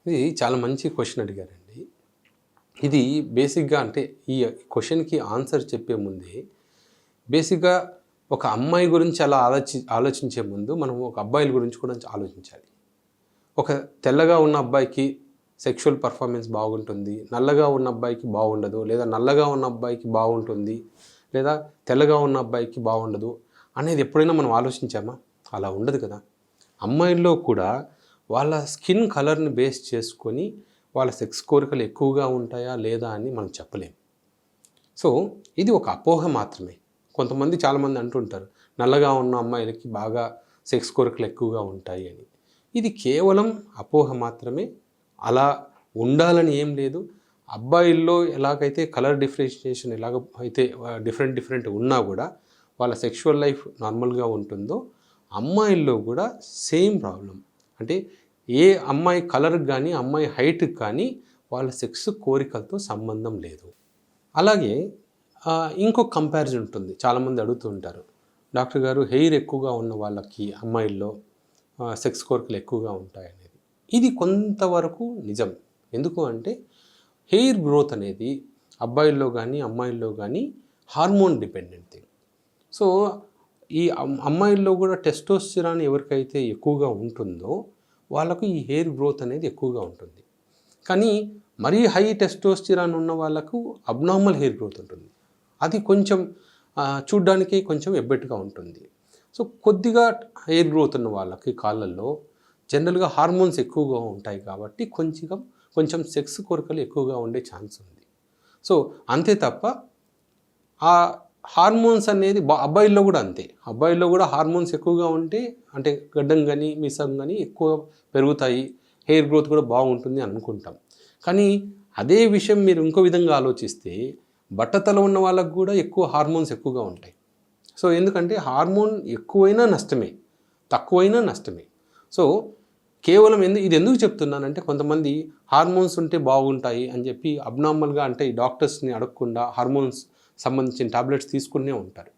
ఇది చాలా మంచి క్వశ్చన్ అడిగారండి. ఇది బేసిక్‌గా అంటే ఈ క్వశ్చన్‌కి ఆన్సర్ చెప్పే ముందే బేసిక్‌గా ఒక అమ్మాయి గురించి అలా ఆలోచించే ముందు మనం ఒక అబ్బాయిల గురించి కూడా ఆలోచించాలి. ఒక తెల్లగా ఉన్న అబ్బాయికి సెక్షువల్ పర్ఫార్మెన్స్ బాగుంటుంది. నల్లగా ఉన్న అబ్బాయికి బాగుండదు. లేదా నల్లగా ఉన్న అబ్బాయికి బాగుంటుంది. లేదా తెల్లగా ఉన్న అబ్బాయికి బాగుండదు అనేది ఎప్పుడైనా మనం ఆలోచించామా? అలా ఉండదు కదా! అమ్మాయిల్లో కూడా వాళ్ళ స్కిన్ కలర్‌ని బేస్ చేసుకొని వాళ్ళ సెక్స్ కోరికలు ఎక్కువగా ఉంటాయా లేదా అని మనం చెప్పలేం. సో ఇది ఒక అపోహ మాత్రమే. కొంతమంది చాలామంది అంటుంటారు నల్లగా ఉన్న అమ్మాయిలకి బాగా సెక్స్ కోరికలు ఎక్కువగా ఉంటాయి అని. ఇది కేవలం అపోహ మాత్రమే. అలా ఉండాలని ఏం లేదు. అబ్బాయిల్లో ఎలాగైతే కలర్ డిఫరెన్షియేషన్ ఎలాగ అయితే డిఫరెంట్ ఉన్నా కూడా వాళ్ళ సెక్షువల్ లైఫ్ నార్మల్గా ఉంటుందో అమ్మాయిల్లో కూడా సేమ్ ప్రాబ్లం. అంటే ఏ అమ్మాయి కలర్కి కానీ అమ్మాయి హైట్కి కానీ వాళ్ళ సెక్స్ కోరికలతో సంబంధం లేదు. అలాగే ఇంకొక కంపారిజన్ ఉంటుంది. చాలామంది అడుగుతూ ఉంటారు డాక్టర్ గారు హెయిర్ ఎక్కువగా ఉన్న వాళ్ళకి అమ్మాయిల్లో సెక్స్ కోరికలు ఎక్కువగా ఉంటాయనేది. ఇది కొంతవరకు నిజం. ఎందుకు అంటే హెయిర్ గ్రోత్ అనేది అబ్బాయిల్లో కానీ అమ్మాయిల్లో కానీ హార్మోన్ డిపెండెంట్ థింగ్. సో ఈ అమ్మాయిల్లో కూడా టెస్టోస్టెరాన్ ఎవరికైతే ఎక్కువగా ఉంటుందో వాళ్ళకు ఈ హెయిర్ గ్రోత్ అనేది ఎక్కువగా ఉంటుంది. కానీ మరీ హై టెస్టోస్టెరాన్ ఉన్న వాళ్ళకు అబ్నార్మల్ హెయిర్ గ్రోత్ ఉంటుంది. అది కొంచెం చూడ్డానికి కొంచెం ఎబ్బెట్టుగా ఉంటుంది. సో కొద్దిగా హెయిర్ గ్రోత్ ఉన్న వాళ్ళకి కాళ్ళల్లో జనరల్గా హార్మోన్స్ ఎక్కువగా ఉంటాయి కాబట్టి కొంచెం సెక్స్ కోరికలు ఎక్కువగా ఉండే ఛాన్స్ ఉంది. సో అంతే తప్ప ఆ హార్మోన్స్ అనేది అబ్బాయిల్లో కూడా అంతే. అబ్బాయిల్లో కూడా హార్మోన్స్ ఎక్కువగా ఉంటే అంటే గడ్డం కానీ మీసం కానీ ఎక్కువ పెరుగుతాయి, హెయిర్ గ్రోత్ కూడా బాగుంటుంది అని అనుకుంటాం. కానీ అదే విషయం మీరు ఇంకో విధంగా ఆలోచిస్తే బట్టతల ఉన్న వాళ్ళకు కూడా ఎక్కువ హార్మోన్స్ ఎక్కువగా ఉంటాయి. సో ఎందుకంటే హార్మోన్ ఎక్కువైనా నష్టమే, తక్కువైనా నష్టమే. సో కేవలం ఇది ఎందుకు చెప్తున్నానంటే కొంతమంది హార్మోన్స్ ఉంటే బాగుంటాయి అని చెప్పి అబ్నార్మల్గా అంటే ఈ డాక్టర్స్ని అడగకుండా హార్మోన్స్ సంబంధించిన టాబ్లెట్స్ తీసుకునే ఉంటారు.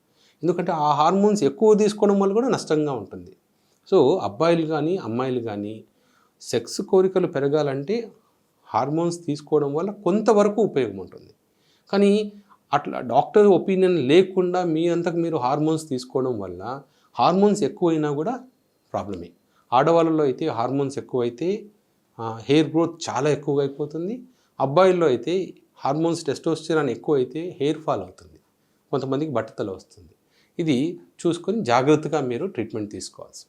ఎందుకంటే ఆ హార్మోన్స్ ఎక్కువ తీసుకోవడం వల్ల కూడా నష్టంగా ఉంటుంది. సో అబ్బాయిలు కానీ అమ్మాయిలు కానీ సెక్స్ కోరికలు పెరగాలంటే హార్మోన్స్ తీసుకోవడం వల్ల కొంతవరకు ఉపయోగం ఉంటుంది. కానీ అట్లా డాక్టర్ ఒపీనియన్ లేకుండా మీ అంతకు మీరు హార్మోన్స్ తీసుకోవడం వల్ల హార్మోన్స్ ఎక్కువైనా కూడా ప్రాబ్లమే. ఆడవాళ్ళలో అయితే హార్మోన్స్ ఎక్కువైతే హెయిర్ గ్రోత్ చాలా ఎక్కువగా అయిపోతుంది. అబ్బాయిల్లో అయితే హార్మోన్స్ టెస్టోస్టెరాన్ ఎక్కువైతే హెయిర్ ఫాల్ అవుతుంది, కొంతమందికి బట్టతల వస్తుంది. ఇది చూసుకొని జాగ్రత్తగా మీరు ట్రీట్మెంట్ తీసుకోవాల్సి.